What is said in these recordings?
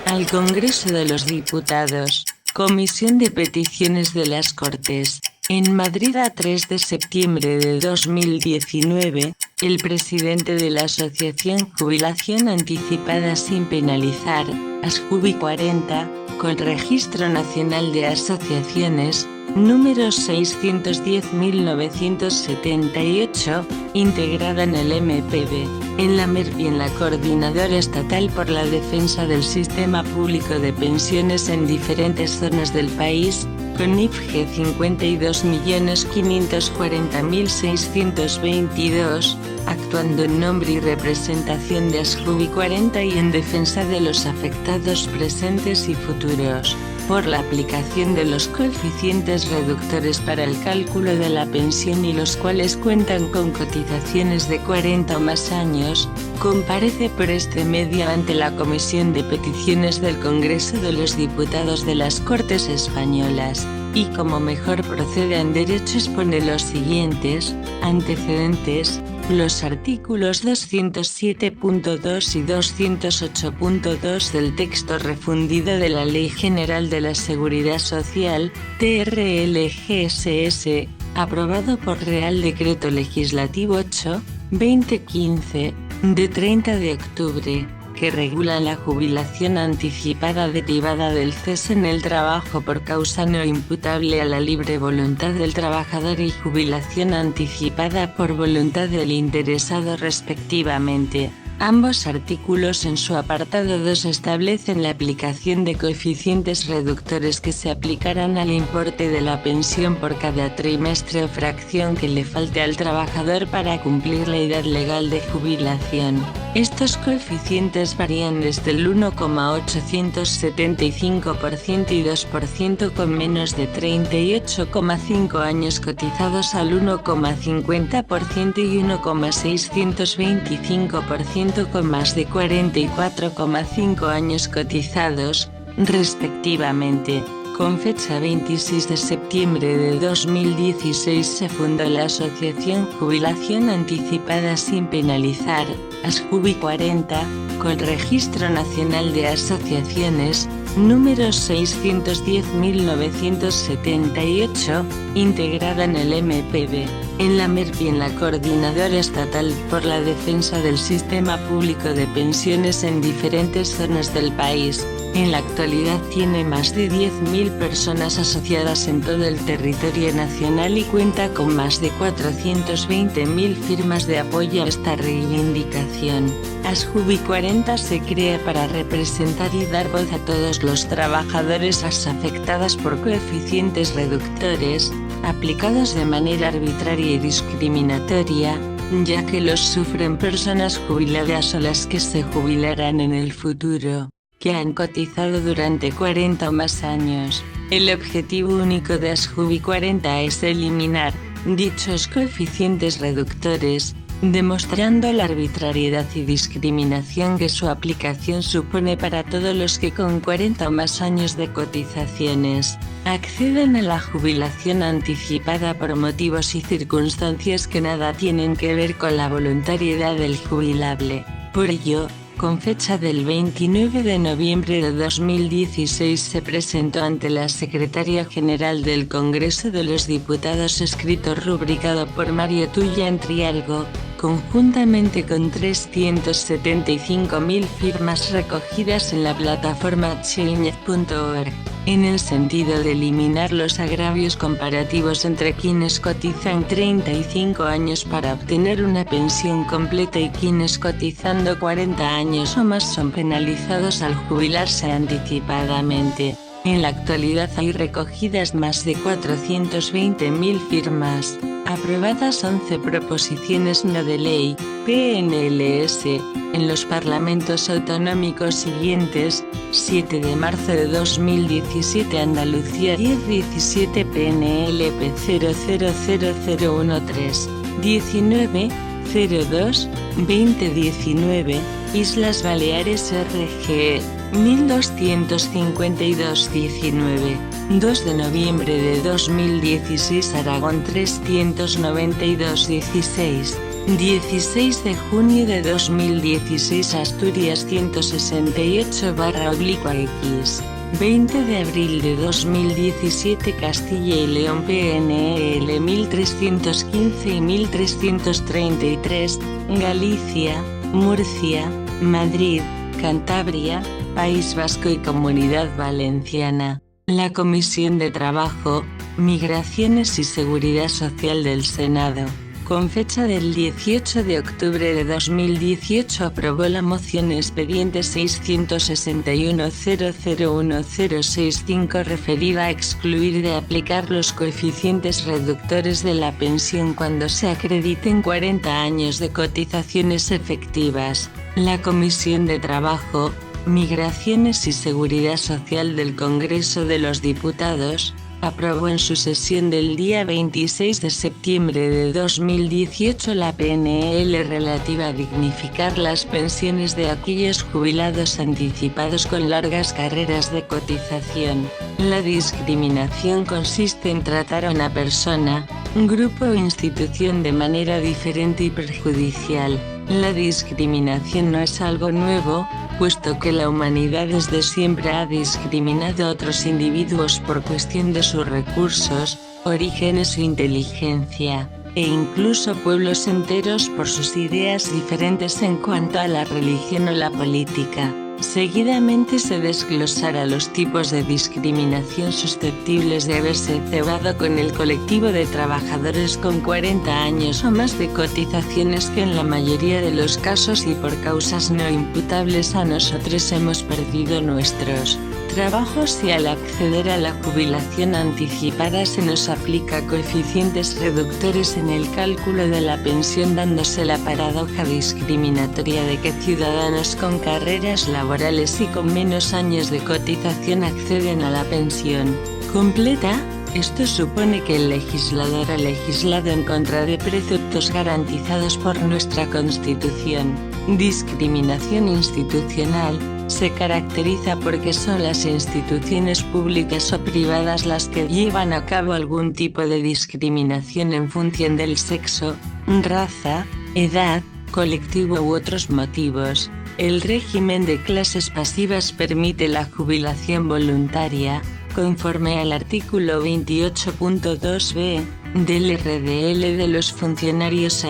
Al Congreso de los Diputados, Comisión de Peticiones de las Cortes. En Madrid a 3 de septiembre de 2019, el presidente de la Asociación Jubilación Anticipada sin Penalizar, ASJUBI 40, con Registro Nacional de Asociaciones, número 610.978, integrada en el MPB, en la MERP y en la Coordinadora Estatal por la Defensa del Sistema Público de Pensiones en diferentes zonas del país, con IFG 52.540.622, actuando en nombre y representación de ASJUBI 40 y en defensa de los afectados presentes y futuros, por la aplicación de los coeficientes reductores para el cálculo de la pensión y los cuales cuentan con cotizaciones de 40 o más años, comparece por este medio ante la Comisión de Peticiones del Congreso de los Diputados de las Cortes Españolas, y como mejor procede en derecho expone los siguientes antecedentes. Los artículos 207.2 y 208.2 del texto refundido de la Ley General de la Seguridad Social, TRLGSS, aprobado por Real Decreto Legislativo 8/2015, de 30 de octubre, que regula la jubilación anticipada derivada del cese en el trabajo por causa no imputable a la libre voluntad del trabajador y jubilación anticipada por voluntad del interesado respectivamente. Ambos artículos en su apartado 2 establecen la aplicación de coeficientes reductores que se aplicarán al importe de la pensión por cada trimestre o fracción que le falte al trabajador para cumplir la edad legal de jubilación. Estos coeficientes varían desde el 1,875% y 2% con menos de 38,5 años cotizados al 1,50% y 1,625% con más de 44,5 años cotizados, respectivamente. Con fecha 26 de septiembre de 2016 se fundó la Asociación Jubilación Anticipada sin Penalizar, ASJUBI 40, con Registro Nacional de Asociaciones, número 610.978, integrada en el MPB, en la MERP y en la Coordinadora Estatal por la Defensa del Sistema Público de Pensiones en diferentes zonas del país. En la actualidad tiene más de 10.000 personas asociadas en todo el territorio nacional y cuenta con más de 420.000 firmas de apoyo a esta reivindicación. ASJUBI 40 se crea para representar y dar voz a todos los trabajadores afectados por coeficientes reductores, aplicados de manera arbitraria y discriminatoria, ya que los sufren personas jubiladas o las que se jubilarán en el futuro, que han cotizado durante 40 o más años. El objetivo único de ASJUBI 40 es eliminar dichos coeficientes reductores, demostrando la arbitrariedad y discriminación que su aplicación supone para todos los que con 40 o más años de cotizaciones acceden a la jubilación anticipada por motivos y circunstancias que nada tienen que ver con la voluntariedad del jubilable. Por ello, con fecha del 29 de noviembre de 2016 se presentó ante la Secretaría General del Congreso de los Diputados escrito rubricado por Mario Tulla en Trialgo, conjuntamente con 375.000 firmas recogidas en la plataforma change.org, en el sentido de eliminar los agravios comparativos entre quienes cotizan 35 años para obtener una pensión completa y quienes cotizando 40 años o más son penalizados al jubilarse anticipadamente. En la actualidad hay recogidas más de 420.000 firmas, aprobadas 11 proposiciones no de ley, PNLS, en los parlamentos autonómicos siguientes: 7 de marzo de 2017 Andalucía, 10-17 PNLP 000013, 19-02-2019, Islas Baleares RGE, 1252-19, 2 de noviembre de 2016 Aragón 392-16, 16 de junio de 2016 Asturias 168/X. 20 de abril de 2017 Castilla y León PNL 1315 y 1333, Galicia, Murcia, Madrid, Cantabria, País Vasco y Comunidad Valenciana. La Comisión de Trabajo, Migraciones y Seguridad Social del Senado, con fecha del 18 de octubre de 2018 aprobó la moción expediente 661-001-065 referida a excluir de aplicar los coeficientes reductores de la pensión cuando se acrediten 40 años de cotizaciones efectivas. La Comisión de Trabajo, Migraciones y Seguridad Social del Congreso de los Diputados, aprobó en su sesión del día 26 de septiembre de 2018 la PNL relativa a dignificar las pensiones de aquellos jubilados anticipados con largas carreras de cotización. La discriminación consiste en tratar a una persona, un grupo o institución de manera diferente y perjudicial. La discriminación no es algo nuevo, puesto que la humanidad desde siempre ha discriminado a otros individuos por cuestión de sus recursos, orígenes o inteligencia, e incluso pueblos enteros por sus ideas diferentes en cuanto a la religión o la política. Seguidamente se desglosará los tipos de discriminación susceptibles de haberse cebado con el colectivo de trabajadores con 40 años o más de cotizaciones que en la mayoría de los casos y por causas no imputables a nosotros hemos perdido nuestros trabajos y al acceder a la jubilación anticipada se nos aplica coeficientes reductores en el cálculo de la pensión dándose la paradoja discriminatoria de que ciudadanos con carreras laborales y con menos años de cotización acceden a la pensión completa. Esto supone que el legislador ha legislado en contra de preceptos garantizados por nuestra Constitución. Discriminación institucional se caracteriza porque son las instituciones públicas o privadas las que llevan a cabo algún tipo de discriminación en función del sexo, raza, edad, colectivo u otros motivos. El régimen de clases pasivas permite la jubilación voluntaria, conforme al artículo 28.2b del RDL de los funcionarios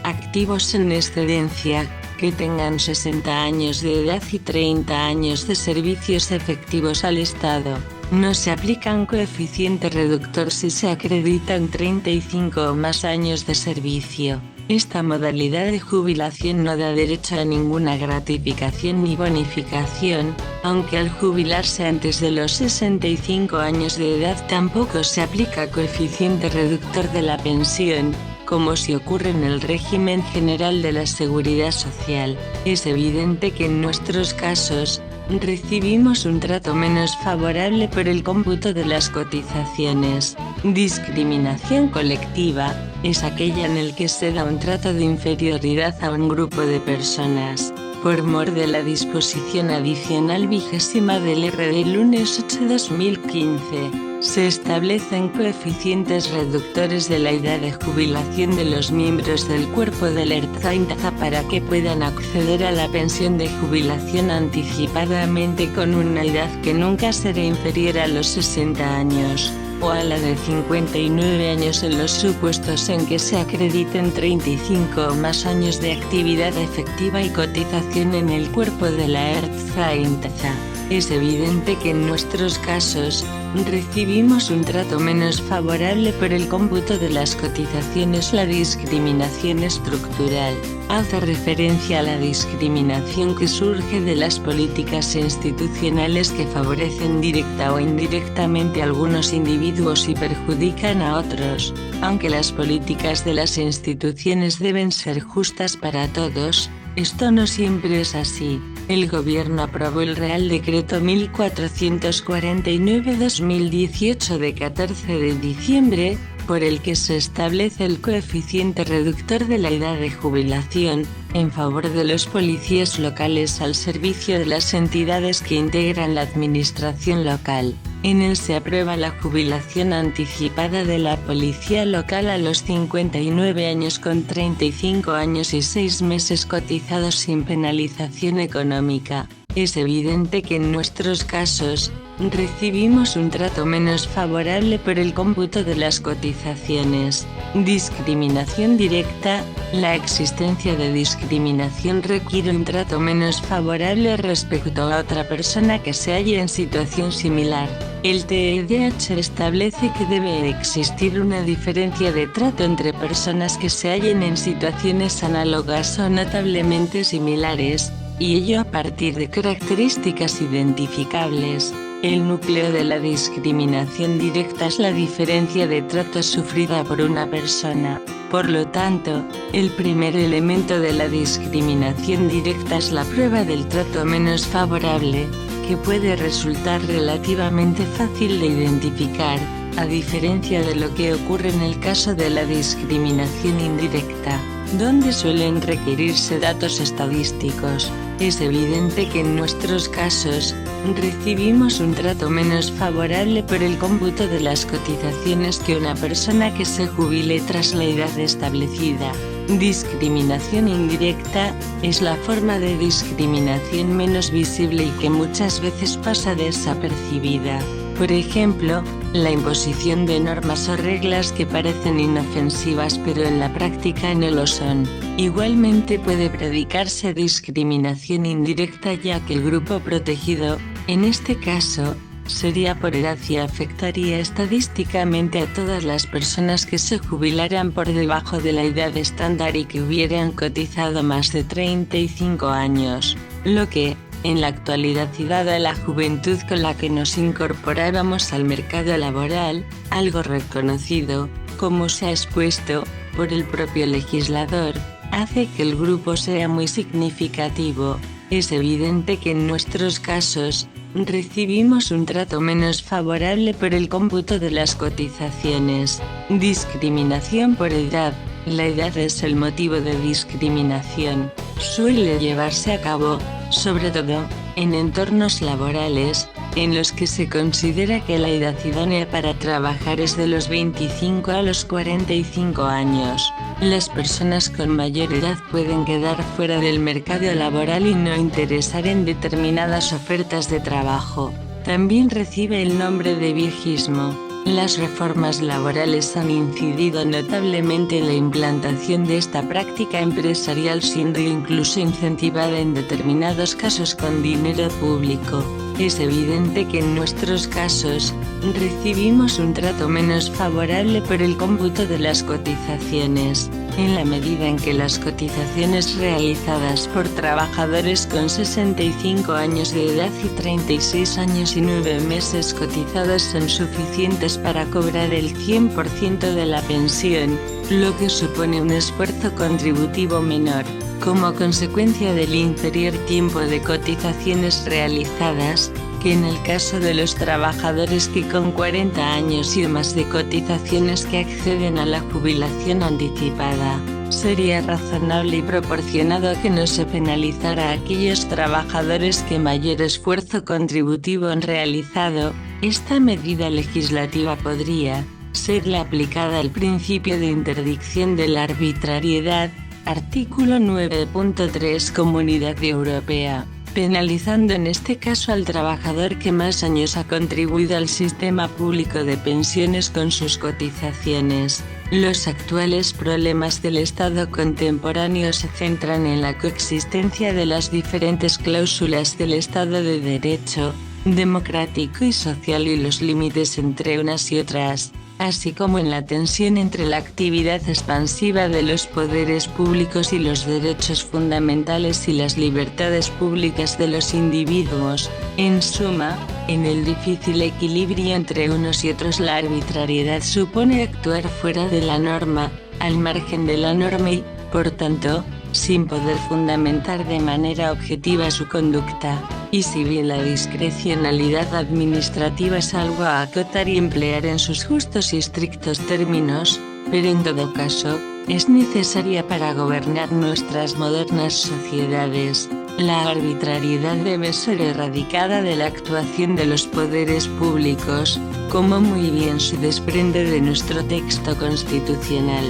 activos en excedencia, que tengan 60 años de edad y 30 años de servicios efectivos al Estado. No se aplica un coeficiente reductor si se acreditan 35 o más años de servicio. Esta modalidad de jubilación no da derecho a ninguna gratificación ni bonificación, aunque al jubilarse antes de los 65 años de edad tampoco se aplica coeficiente reductor de la pensión, como si ocurre en el régimen general de la Seguridad Social. Es evidente que en nuestros casos, recibimos un trato menos favorable por el cómputo de las cotizaciones. Discriminación colectiva es aquella en el que se da un trato de inferioridad a un grupo de personas. Por mor de la disposición adicional 20 del RD lunes 8/2015. Se establecen coeficientes reductores de la edad de jubilación de los miembros del cuerpo del Ertzaintza para que puedan acceder a la pensión de jubilación anticipadamente con una edad que nunca será inferior a los 60 años, o a la de 59 años en los supuestos en que se acrediten 35 o más años de actividad efectiva y cotización en el cuerpo de la Ertzaintza. Es evidente que en nuestros casos, recibimos un trato menos favorable por el cómputo de las cotizaciones. La discriminación estructural hace referencia a la discriminación que surge de las políticas institucionales que favorecen directa o indirectamente a algunos individuos y perjudican a otros. Aunque las políticas de las instituciones deben ser justas para todos, esto no siempre es así. El Gobierno aprobó el Real Decreto 1449/2018 de 14 de diciembre, por el que se establece el coeficiente reductor de la edad de jubilación, en favor de los policías locales al servicio de las entidades que integran la administración local. En él se aprueba la jubilación anticipada de la policía local a los 59 años con 35 años y 6 meses cotizados sin penalización económica. Es evidente que en nuestros casos, recibimos un trato menos favorable por el cómputo de las cotizaciones. Discriminación directa. La existencia de discriminación requiere un trato menos favorable respecto a otra persona que se halle en situación similar. El TEDH establece que debe existir una diferencia de trato entre personas que se hallen en situaciones análogas o notablemente similares, y ello a partir de características identificables. El núcleo de la discriminación directa es la diferencia de trato sufrida por una persona. Por lo tanto, el primer elemento de la discriminación directa es la prueba del trato menos favorable, que puede resultar relativamente fácil de identificar, a diferencia de lo que ocurre en el caso de la discriminación indirecta, donde suelen requerirse datos estadísticos. Es evidente que en nuestros casos, recibimos un trato menos favorable por el cómputo de las cotizaciones que una persona que se jubile tras la edad establecida. Discriminación indirecta es la forma de discriminación menos visible y que muchas veces pasa desapercibida. Por ejemplo, la imposición de normas o reglas que parecen inofensivas pero en la práctica no lo son. Igualmente puede predicarse discriminación indirecta ya que el grupo protegido, en este caso, sería por edad y afectaría estadísticamente a todas las personas que se jubilaran por debajo de la edad estándar y que hubieran cotizado más de 35 años, lo que, en la actualidad y dada la juventud con la que nos incorporábamos al mercado laboral, algo reconocido, como se ha expuesto, por el propio legislador, hace que el grupo sea muy significativo. Es evidente que en nuestros casos, recibimos un trato menos favorable por el cómputo de las cotizaciones. Discriminación por edad. La edad es el motivo de discriminación. Suele llevarse a cabo, sobre todo, en entornos laborales, en los que se considera que la edad idónea para trabajar es de los 25 a los 45 años. Las personas con mayor edad pueden quedar fuera del mercado laboral y no interesar en determinadas ofertas de trabajo. También recibe el nombre de viejismo. Las reformas laborales han incidido notablemente en la implantación de esta práctica empresarial, siendo incluso incentivada en determinados casos con dinero público. Es evidente que en nuestros casos, recibimos un trato menos favorable por el cómputo de las cotizaciones, en la medida en que las cotizaciones realizadas por trabajadores con 65 años de edad y 36 años y 9 meses cotizados son suficientes para cobrar el 100% de la pensión, lo que supone un esfuerzo contributivo menor. Como consecuencia del inferior tiempo de cotizaciones realizadas, que en el caso de los trabajadores que con 40 años y más de cotizaciones que acceden a la jubilación anticipada, sería razonable y proporcionado que no se penalizara a aquellos trabajadores que mayor esfuerzo contributivo han realizado. Esta medida legislativa podría ser aplicada al principio de interdicción de la arbitrariedad, artículo 9.3 Comunidad Europea, penalizando en este caso al trabajador que más años ha contribuido al sistema público de pensiones con sus cotizaciones. Los actuales problemas del Estado contemporáneo se centran en la coexistencia de las diferentes cláusulas del Estado de Derecho, democrático y social y los límites entre unas y otras, así como en la tensión entre la actividad expansiva de los poderes públicos y los derechos fundamentales y las libertades públicas de los individuos. En suma, en el difícil equilibrio entre unos y otros, la arbitrariedad supone actuar fuera de la norma, al margen de la norma y, por tanto, sin poder fundamentar de manera objetiva su conducta. Y si bien la discrecionalidad administrativa es algo a acotar y emplear en sus justos y estrictos términos, pero en todo caso, es necesaria para gobernar nuestras modernas sociedades. La arbitrariedad debe ser erradicada de la actuación de los poderes públicos, como muy bien se desprende de nuestro texto constitucional.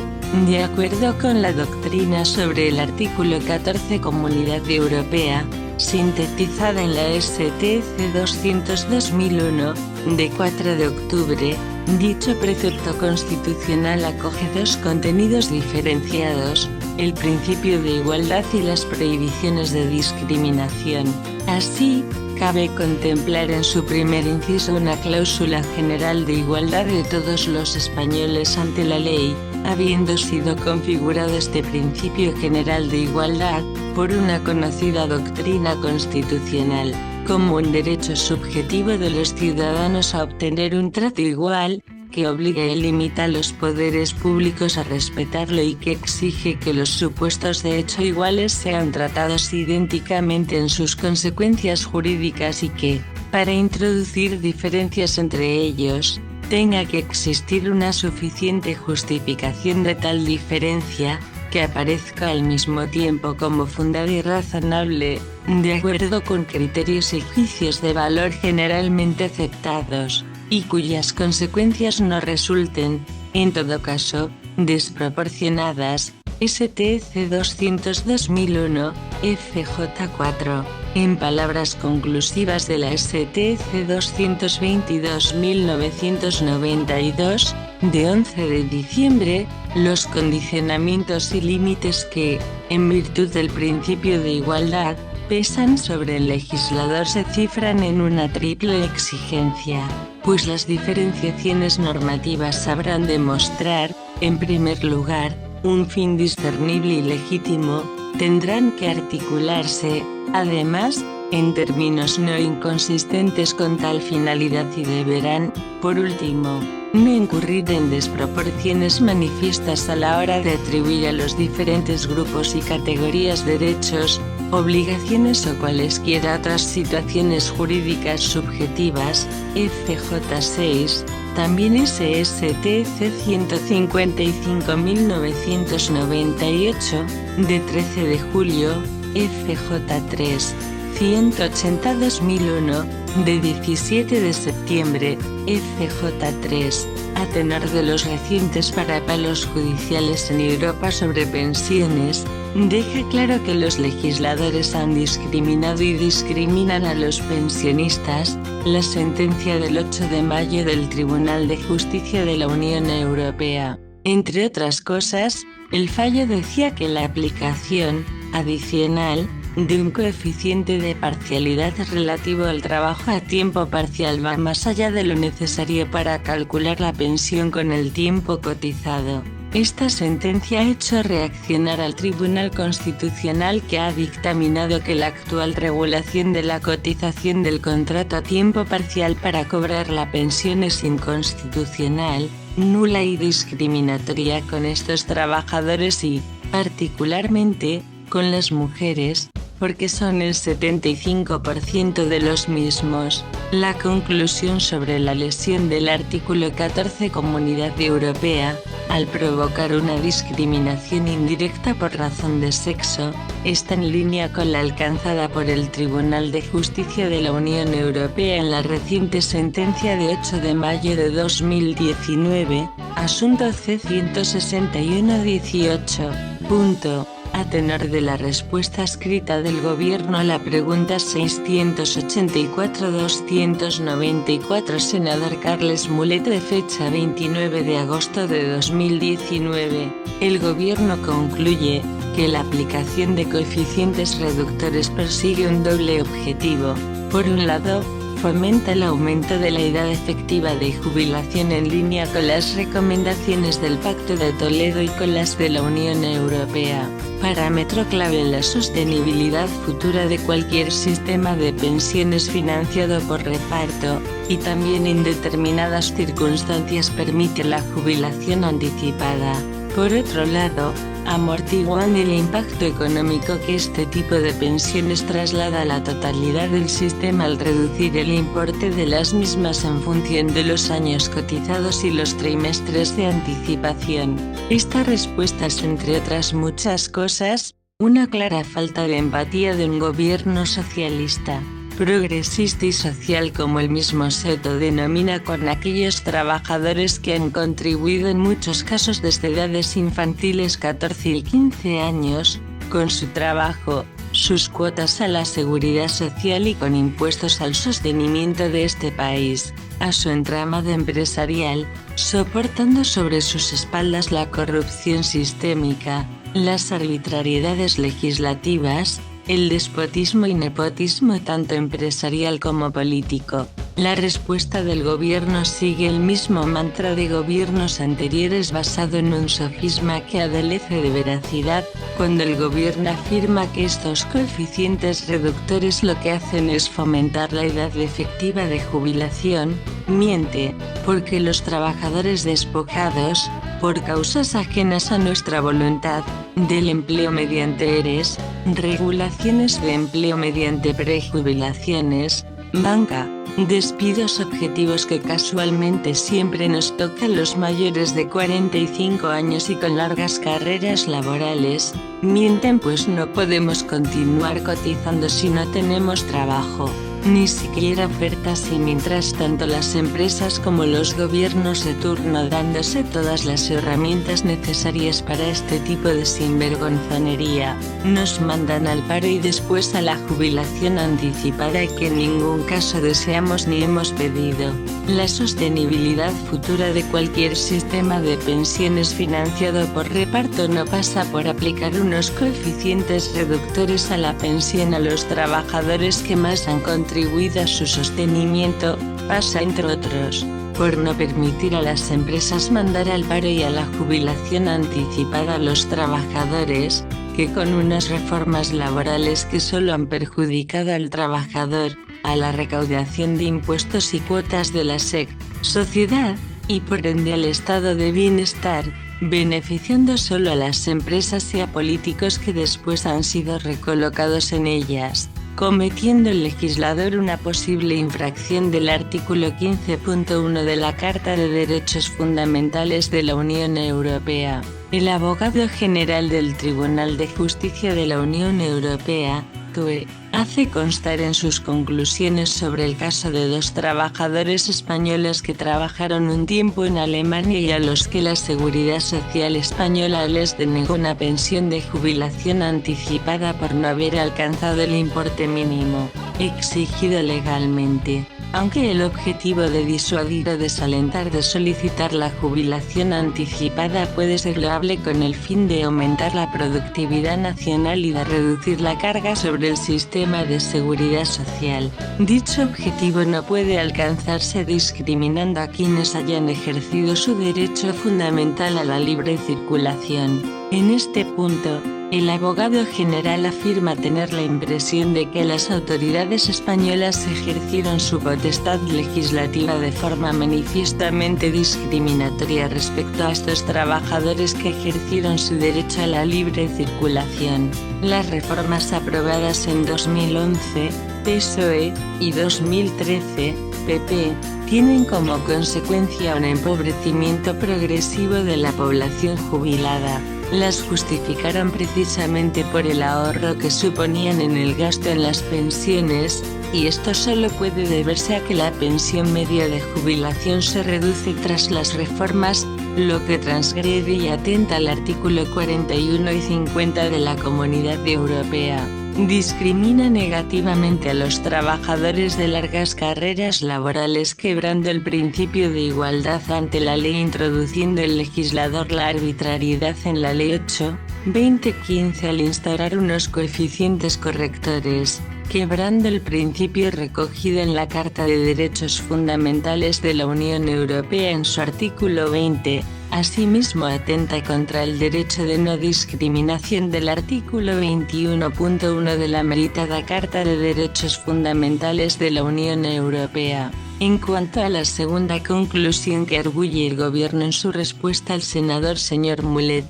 De acuerdo con la doctrina sobre el artículo 14 Comunidad Europea, sintetizada en la STC 200/2001, de 4 de octubre, dicho precepto constitucional acoge dos contenidos diferenciados: el principio de igualdad y las prohibiciones de discriminación. Así, cabe contemplar en su primer inciso una cláusula general de igualdad de todos los españoles ante la ley, habiendo sido configurado este principio general de igualdad, por una conocida doctrina constitucional, como un derecho subjetivo de los ciudadanos a obtener un trato igual, que obliga y limita a los poderes públicos a respetarlo y que exige que los supuestos de hecho iguales sean tratados idénticamente en sus consecuencias jurídicas y que, para introducir diferencias entre ellos, tenga que existir una suficiente justificación de tal diferencia, que aparezca al mismo tiempo como fundada y razonable, de acuerdo con criterios y juicios de valor generalmente aceptados, y cuyas consecuencias no resulten, en todo caso, desproporcionadas. STC 200/2001, FJ4. En palabras conclusivas de la STC 222/1992, de 11 de diciembre, los condicionamientos y límites que, en virtud del principio de igualdad, pesan sobre el legislador se cifran en una triple exigencia, pues las diferenciaciones normativas sabrán demostrar, en primer lugar, un fin discernible y legítimo, tendrán que articularse, además, en términos no inconsistentes con tal finalidad y deberán, por último, no incurrir en desproporciones manifiestas a la hora de atribuir a los diferentes grupos y categorías derechos, obligaciones o cualesquiera otras situaciones jurídicas subjetivas. FJ6, también SSTC 155/1998, de 13 de julio, FJ3, 180/2001, de 17 de septiembre, FJ3, a tenor de los recientes parapalos judiciales en Europa sobre pensiones, deja claro que los legisladores han discriminado y discriminan a los pensionistas. La sentencia del 8 de mayo del Tribunal de Justicia de la Unión Europea. Entre otras cosas, el fallo decía que la aplicación adicional de un coeficiente de parcialidad relativo al trabajo a tiempo parcial va más allá de lo necesario para calcular la pensión con el tiempo cotizado. Esta sentencia ha hecho reaccionar al Tribunal Constitucional, que ha dictaminado que la actual regulación de la cotización del contrato a tiempo parcial para cobrar la pensión es inconstitucional, nula y discriminatoria con estos trabajadores y, particularmente, con las mujeres, porque son el 75% de los mismos. La conclusión sobre la lesión del artículo 14 Comunidad Europea, al provocar una discriminación indirecta por razón de sexo, está en línea con la alcanzada por el Tribunal de Justicia de la Unión Europea en la reciente sentencia de 8 de mayo de 2019, asunto C-161/18. A tenor de la respuesta escrita del Gobierno a la pregunta 684-294, senador Carles Mulet, de fecha 29 de agosto de 2019, el Gobierno concluye que la aplicación de coeficientes reductores persigue un doble objetivo. Por un lado, fomenta el aumento de la edad efectiva de jubilación en línea con las recomendaciones del Pacto de Toledo y con las de la Unión Europea, parámetro clave en la sostenibilidad futura de cualquier sistema de pensiones financiado por reparto, y también en determinadas circunstancias permite la jubilación anticipada. Por otro lado, amortiguan el impacto económico que este tipo de pensiones traslada a la totalidad del sistema al reducir el importe de las mismas en función de los años cotizados y los trimestres de anticipación. Esta respuesta es, entre otras muchas cosas, una clara falta de empatía de un gobierno socialista, progresista y social, como el mismo se autodenomina, con aquellos trabajadores que han contribuido en muchos casos desde edades infantiles 14 y 15 años, con su trabajo, sus cuotas a la seguridad social y con impuestos al sostenimiento de este país, a su entramado empresarial, soportando sobre sus espaldas la corrupción sistémica, las arbitrariedades legislativas, el despotismo y nepotismo tanto empresarial como político. La respuesta del gobierno sigue el mismo mantra de gobiernos anteriores, basado en un sofisma que adolece de veracidad. Cuando el gobierno afirma que estos coeficientes reductores lo que hacen es fomentar la edad efectiva de jubilación, miente, porque los trabajadores despojados, por causas ajenas a nuestra voluntad, del empleo mediante ERES, regulaciones de empleo mediante prejubilaciones, banca, despidos objetivos que casualmente siempre nos tocan los mayores de 45 años y con largas carreras laborales, mienten, pues no podemos continuar cotizando si no tenemos trabajo, ni siquiera ofertas, y mientras tanto las empresas como los gobiernos de turno, dándose todas las herramientas necesarias para este tipo de sinvergonzonería, nos mandan al paro y después a la jubilación anticipada, que en ningún caso deseamos ni hemos pedido. La sostenibilidad futura de cualquier sistema de pensiones financiado por reparto no pasa por aplicar unos coeficientes reductores a la pensión a los trabajadores que más han contribuido a su sostenimiento, pasa, entre otros, por no permitir a las empresas mandar al paro y a la jubilación anticipada a los trabajadores, que con unas reformas laborales que solo han perjudicado al trabajador, a la recaudación de impuestos y cuotas de la sociedad, y por ende al estado de bienestar, beneficiando solo a las empresas y a políticos que después han sido recolocados en ellas, cometiendo el legislador una posible infracción del artículo 15.1 de la Carta de Derechos Fundamentales de la Unión Europea. El abogado general del Tribunal de Justicia de la Unión Europea, TUE, hace constar en sus conclusiones sobre el caso de dos trabajadores españoles que trabajaron un tiempo en Alemania y a los que la Seguridad Social española les denegó una pensión de jubilación anticipada por no haber alcanzado el importe mínimo exigido legalmente. Aunque el objetivo de disuadir o desalentar de solicitar la jubilación anticipada puede ser loable con el fin de aumentar la productividad nacional y de reducir la carga sobre el sistema de seguridad social, dicho objetivo no puede alcanzarse discriminando a quienes hayan ejercido su derecho fundamental a la libre circulación. En este punto, el abogado general afirma tener la impresión de que las autoridades españolas ejercieron su potestad legislativa de forma manifiestamente discriminatoria respecto a estos trabajadores que ejercieron su derecho a la libre circulación. Las reformas aprobadas en 2011, PSOE, y 2013, PP, tienen como consecuencia un empobrecimiento progresivo de la población jubilada. Las justificaron precisamente por el ahorro que suponían en el gasto en las pensiones, y esto solo puede deberse a que la pensión media de jubilación se reduce tras las reformas, lo que transgrede y atenta al artículo 41 y 50 de la Comunidad Europea. Discrimina negativamente a los trabajadores de largas carreras laborales, quebrando el principio de igualdad ante la ley, introduciendo el legislador la arbitrariedad en la Ley 8/2015 al instaurar unos coeficientes correctores, quebrando el principio recogido en la Carta de Derechos Fundamentales de la Unión Europea en su artículo 20. Asimismo atenta contra el derecho de no discriminación del artículo 21.1 de la meritada Carta de Derechos Fundamentales de la Unión Europea. En cuanto a la segunda conclusión que arguye el Gobierno en su respuesta al senador señor Mulet,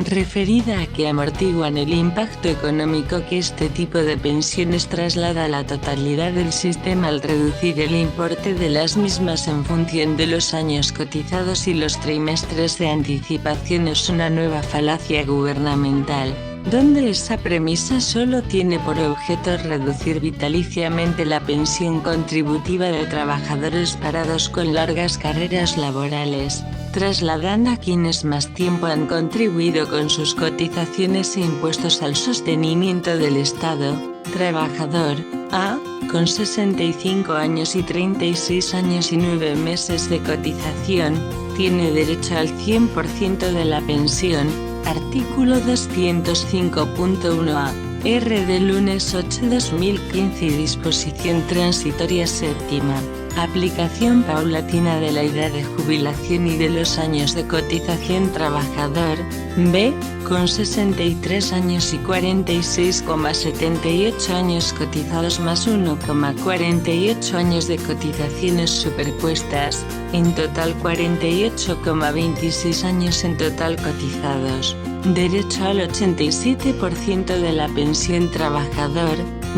referida a que amortiguan el impacto económico que este tipo de pensiones traslada a la totalidad del sistema al reducir el importe de las mismas en función de los años cotizados y los trimestres de anticipación, es una nueva falacia gubernamental. donde esa premisa solo tiene por objeto reducir vitaliciamente la pensión contributiva de trabajadores parados con largas carreras laborales, trasladando a quienes más tiempo han contribuido con sus cotizaciones e impuestos al sostenimiento del Estado. Trabajador A, con 65 años y 36 años y 9 meses de cotización, tiene derecho al 100% de la pensión. Artículo 205.1a. R de lunes 8/2015 y disposición transitoria séptima. Aplicación paulatina de la edad de jubilación y de los años de cotización. Trabajador B, con 63 años y 46,78 años cotizados más 1,48 años de cotizaciones superpuestas, en total 48,26 años en total cotizados. Derecho al 87% de la pensión. Trabajador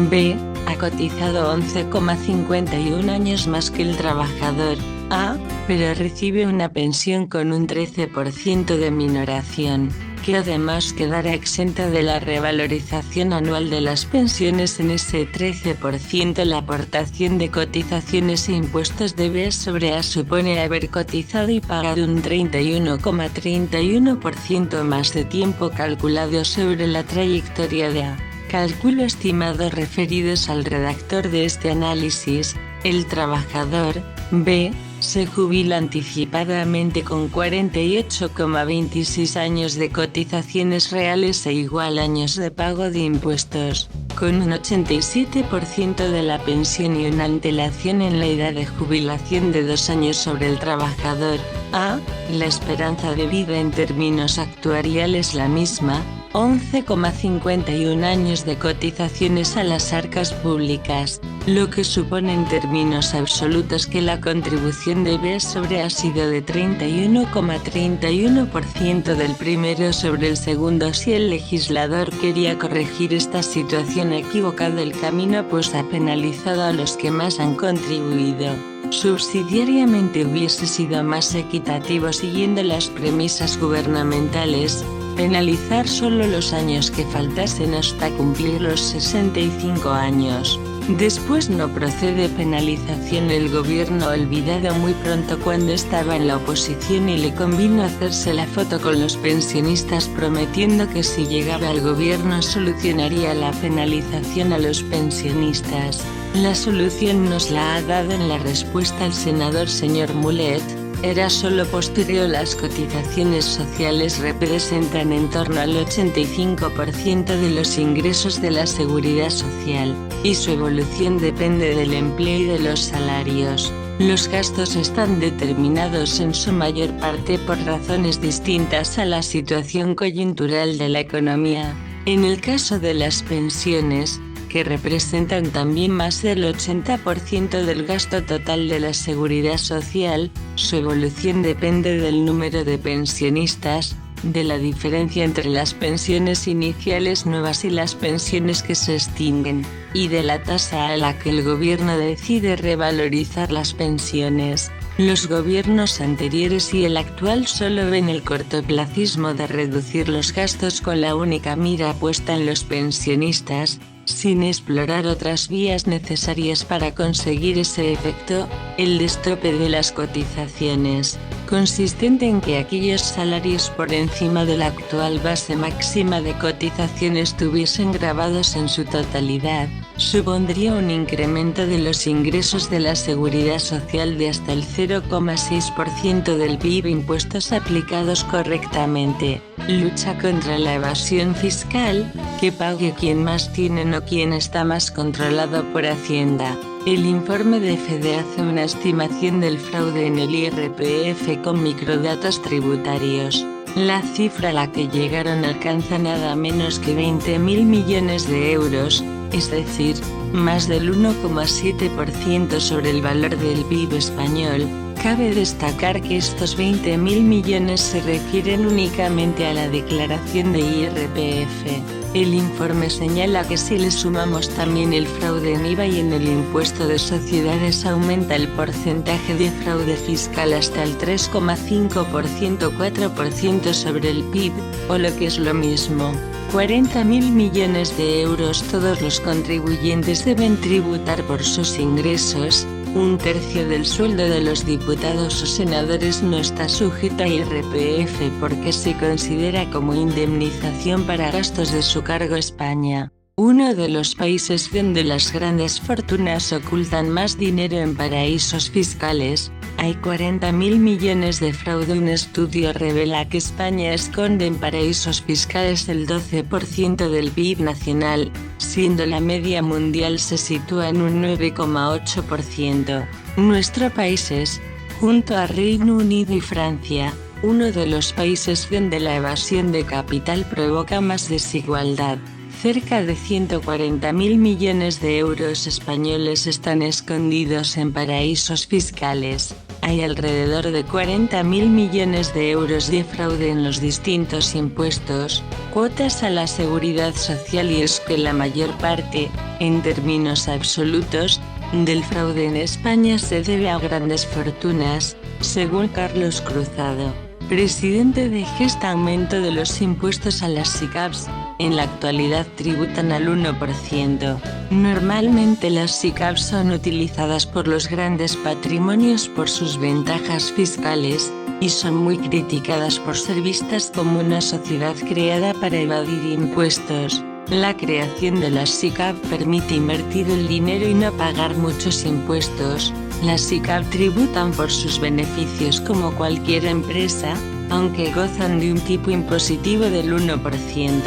B ha cotizado 11,51 años más que el trabajador A, pero recibe una pensión con un 13% de minoración, que además quedará exenta de la revalorización anual de las pensiones. En ese 13% la aportación de cotizaciones e impuestos de B sobre A supone haber cotizado y pagado un 31,31% más de tiempo calculado sobre la trayectoria de A. Cálculo estimado referidos al redactor de este análisis. El trabajador B se jubila anticipadamente con 48,26 años de cotizaciones reales e igual años de pago de impuestos, con un 87% de la pensión y una antelación en la edad de jubilación de 2 años sobre el trabajador A. La esperanza de vida en términos actuariales la misma, 11,51 años de cotizaciones a las arcas públicas, lo que supone en términos absolutos que la contribución de B sobre A ha sido de 31,31% del primero sobre el segundo. Si el legislador quería corregir esta situación equivocada, el camino pues ha penalizado a los que más han contribuido. Subsidiariamente hubiese sido más equitativo, siguiendo las premisas gubernamentales, penalizar solo los años que faltasen hasta cumplir los 65 años. Después no procede penalización. El gobierno olvidado muy pronto cuando estaba en la oposición y le convino hacerse la foto con los pensionistas prometiendo que si llegaba al gobierno solucionaría la penalización a los pensionistas. La solución nos la ha dado en la respuesta el senador señor Mulet. Era solo postureo. Las cotizaciones sociales representan en torno al 85% de los ingresos de la seguridad social, y su evolución depende del empleo y de los salarios. Los gastos están determinados en su mayor parte por razones distintas a la situación coyuntural de la economía. En el caso de las pensiones, que representan también más del 80% del gasto total de la seguridad social, su evolución depende del número de pensionistas, de la diferencia entre las pensiones iniciales nuevas y las pensiones que se extinguen, y de la tasa a la que el gobierno decide revalorizar las pensiones. Los gobiernos anteriores y el actual solo ven el cortoplacismo de reducir los gastos con la única mira puesta en los pensionistas, sin explorar otras vías necesarias para conseguir ese efecto. El destrope de las cotizaciones, consistente en que aquellos salarios por encima de la actual base máxima de cotización estuviesen grabados en su totalidad, supondría un incremento de los ingresos de la seguridad social de hasta el 0,6% del PIB. Impuestos aplicados correctamente. Lucha contra la evasión fiscal, que pague quien más tiene, no quien está más controlado por Hacienda. El informe de FEDE hace una estimación del fraude en el IRPF con microdatos tributarios. La cifra a la que llegaron alcanza nada menos que 20.000 millones de euros, es decir, más del 1,7% sobre el valor del PIB español. Cabe destacar que estos 20.000 millones se refieren únicamente a la declaración de IRPF. El informe señala que si le sumamos también el fraude en IVA y en el impuesto de sociedades, aumenta el porcentaje de fraude fiscal hasta el 3,5%, 4% sobre el PIB, o lo que es lo mismo, 40.000 millones de euros. Todos los contribuyentes deben tributar por sus ingresos. Un tercio del sueldo de los diputados o senadores no está sujeto a IRPF porque se considera como indemnización para gastos de su cargo. España, uno de los países donde las grandes fortunas ocultan más dinero en paraísos fiscales. Hay 40.000 millones de fraude. Un estudio revela que España esconde en paraísos fiscales el 12% del PIB nacional, siendo la media mundial se sitúa en un 9,8%. Nuestro país es, junto a Reino Unido y Francia, uno de los países donde la evasión de capital provoca más desigualdad. Cerca de 140.000 millones de euros españoles están escondidos en paraísos fiscales. Hay alrededor de 40.000 millones de euros de fraude en los distintos impuestos, cuotas a la seguridad social, y es que la mayor parte, en términos absolutos, del fraude en España se debe a grandes fortunas, según Carlos Cruzado, presidente de Gesta. Aumento de los impuestos a las SICAVs. En la actualidad tributan al 1%. Normalmente las SICAVs son utilizadas por los grandes patrimonios por sus ventajas fiscales, y son muy criticadas por ser vistas como una sociedad creada para evadir impuestos. La creación de las SICAV permite invertir el dinero y no pagar muchos impuestos. Las SICAV tributan por sus beneficios como cualquier empresa, aunque gozan de un tipo impositivo del 1%.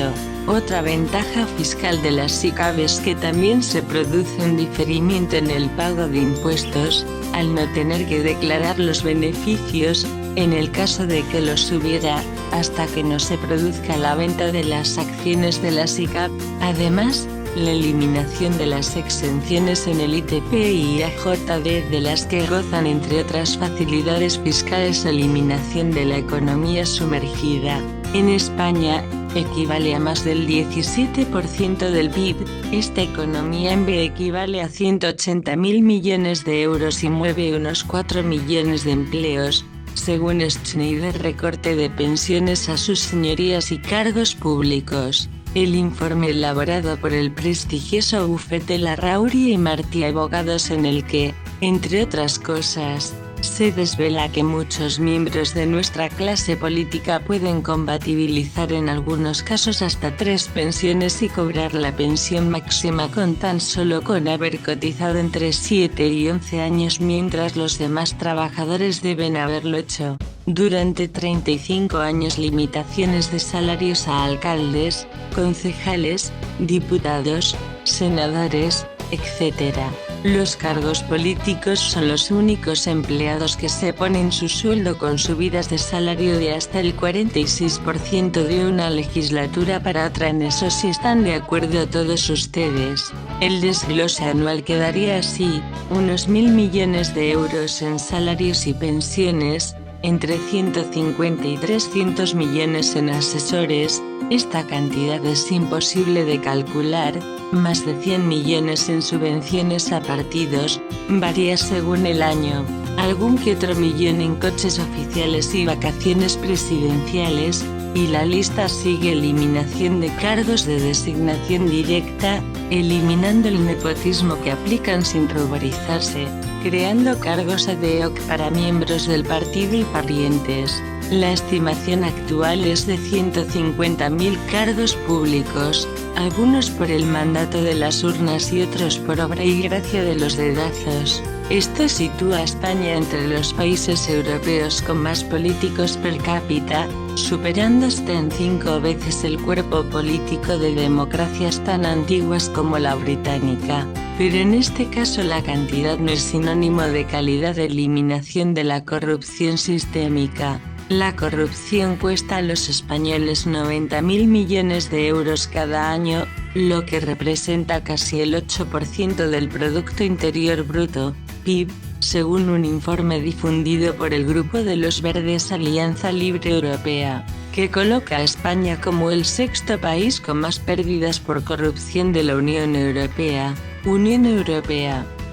Otra ventaja fiscal de las SICAV es que también se produce un diferimiento en el pago de impuestos, al no tener que declarar los beneficios, en el caso de que los hubiera, hasta que no se produzca la venta de las acciones de la SICAV. Además, la eliminación de las exenciones en el ITP y AJD de las que gozan, entre otras facilidades fiscales. Eliminación de la economía sumergida. En España, equivale a más del 17% del PIB. Esta economía en B equivale a 180.000 millones de euros y mueve unos 4 millones de empleos, según Schneider. Recorte de pensiones a sus señorías y cargos públicos. El informe elaborado por el prestigioso bufete Larrauri y Martí Abogados, en el que, entre otras cosas, se desvela que muchos miembros de nuestra clase política pueden compatibilizar en algunos casos hasta 3 pensiones y cobrar la pensión máxima con tan solo con haber cotizado entre 7 y 11 años, mientras los demás trabajadores deben haberlo hecho durante 35 años. Limitaciones de salarios a alcaldes, concejales, diputados, senadores, etc. Los cargos políticos son los únicos empleados que se ponen su sueldo con subidas de salario de hasta el 46% de una legislatura para otra. En eso sí están de acuerdo todos ustedes. El desglose anual quedaría así: unos 1.000 millones de euros en salarios y pensiones, entre 150 y 300 millones en asesores. Esta cantidad es imposible de calcular. Más de 100 millones en subvenciones a partidos, varía según el año. Algún que otro millón en coches oficiales y vacaciones presidenciales, y la lista sigue. Eliminación de cargos de designación directa, eliminando el nepotismo que aplican sin ruborizarse, creando cargos ad hoc para miembros del partido y parientes. La estimación actual es de 150.000 cargos públicos, algunos por el mandato de las urnas y otros por obra y gracia de los dedazos. Esto sitúa a España entre los países europeos con más políticos per cápita, superando hasta en 5 veces el cuerpo político de democracias tan antiguas como la británica. Pero en este caso la cantidad no es sinónimo de calidad. Eliminación de la corrupción sistémica. La corrupción cuesta a los españoles 90.000 millones de euros cada año, lo que representa casi el 8% del Producto Interior Bruto, PIB, según un informe difundido por el Grupo de los Verdes Alianza Libre Europea, que coloca a España como el 6º país con más pérdidas por corrupción de la Unión Europea.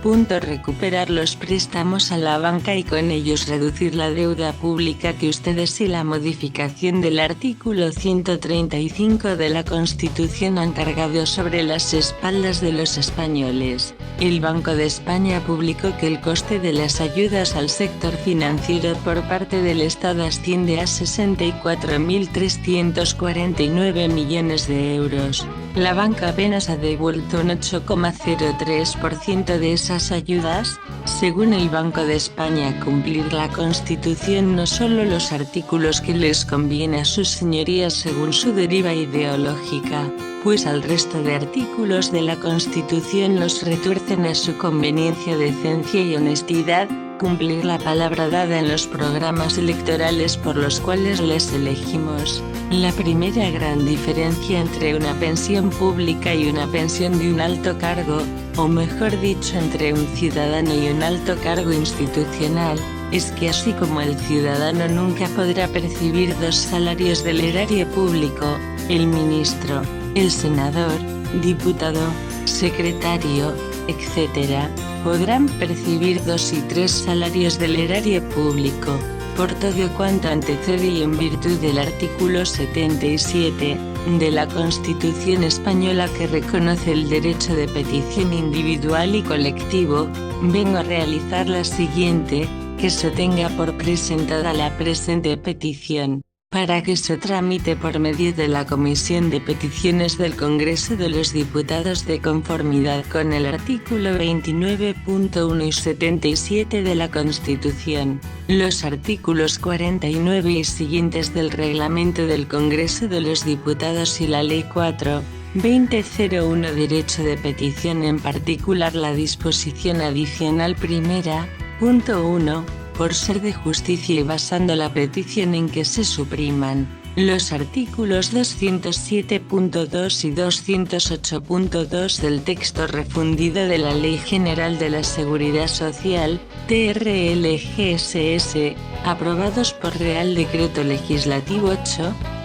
Recuperar los préstamos a la banca y con ellos reducir la deuda pública que ustedes y la modificación del artículo 135 de la Constitución han cargado sobre las espaldas de los españoles. El Banco de España publicó que el coste de las ayudas al sector financiero por parte del Estado asciende a 64.349 millones de euros. La banca apenas ha devuelto un 8,03% de esas ayudas. Según el Banco de España, cumplir la Constitución no solo los artículos que les conviene a sus señorías según su deriva ideológica, pues al resto de artículos de la Constitución los retuercen a su conveniencia, decencia y honestidad, cumplir la palabra dada en los programas electorales por los cuales les elegimos. La primera gran diferencia entre una pensión pública y una pensión de un alto cargo, o mejor dicho entre un ciudadano y un alto cargo institucional, es que así como el ciudadano nunca podrá percibir dos salarios del erario público, el ministro, el senador, diputado, secretario, etc., podrán percibir 2 y 3 salarios del erario público, por todo cuanto antecede y en virtud del artículo 77 de la Constitución española que reconoce el derecho de petición individual y colectivo, vengo a realizar la siguiente, que se tenga por presentada la presente petición, para que se tramite por medio de la Comisión de Peticiones del Congreso de los Diputados de conformidad con el artículo 29.1 y 77 de la Constitución, los artículos 49 y siguientes del Reglamento del Congreso de los Diputados y la Ley 4.2001 Derecho de petición, en particular la disposición adicional primera, punto 1, por ser de justicia y basando la petición en que se supriman los artículos 207.2 y 208.2 del texto refundido de la Ley General de la Seguridad Social, TRLGSS, aprobados por Real Decreto Legislativo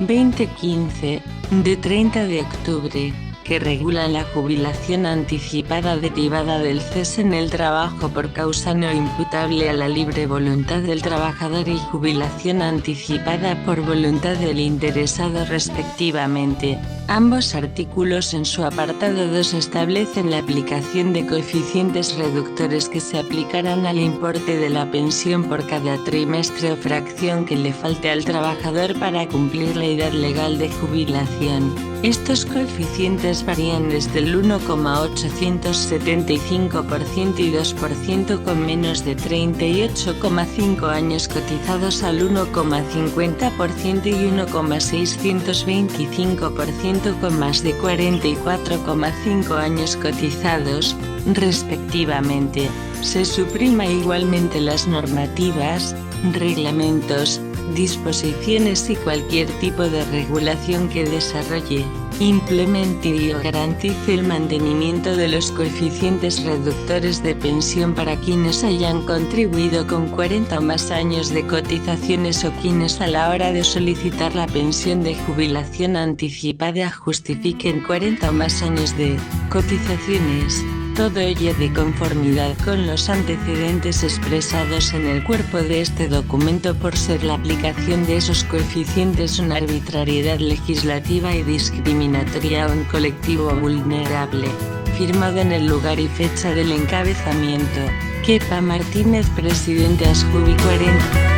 8/2015, de 30 de octubre, que regulan la jubilación anticipada derivada del cese en el trabajo por causa no imputable a la libre voluntad del trabajador y jubilación anticipada por voluntad del interesado respectivamente. Ambos artículos en su apartado 2 establecen la aplicación de coeficientes reductores que se aplicarán al importe de la pensión por cada trimestre o fracción que le falte al trabajador para cumplir la edad legal de jubilación. Estos coeficientes varían desde el 1,875% y 2% con menos de 38,5 años cotizados al 1,50% y 1,625% con más de 44,5 años cotizados, respectivamente. Se suprima igualmente las normativas, reglamentos, disposiciones y cualquier tipo de regulación que desarrolle, implemente y o garantice el mantenimiento de los coeficientes reductores de pensión para quienes hayan contribuido con 40 o más años de cotizaciones o quienes a la hora de solicitar la pensión de jubilación anticipada justifiquen 40 o más años de cotizaciones. Todo ello de conformidad con los antecedentes expresados en el cuerpo de este documento, por ser la aplicación de esos coeficientes una arbitrariedad legislativa y discriminatoria a un colectivo vulnerable. Firmado en el lugar y fecha del encabezamiento, Kepa Martínez, presidente Asjubi 40.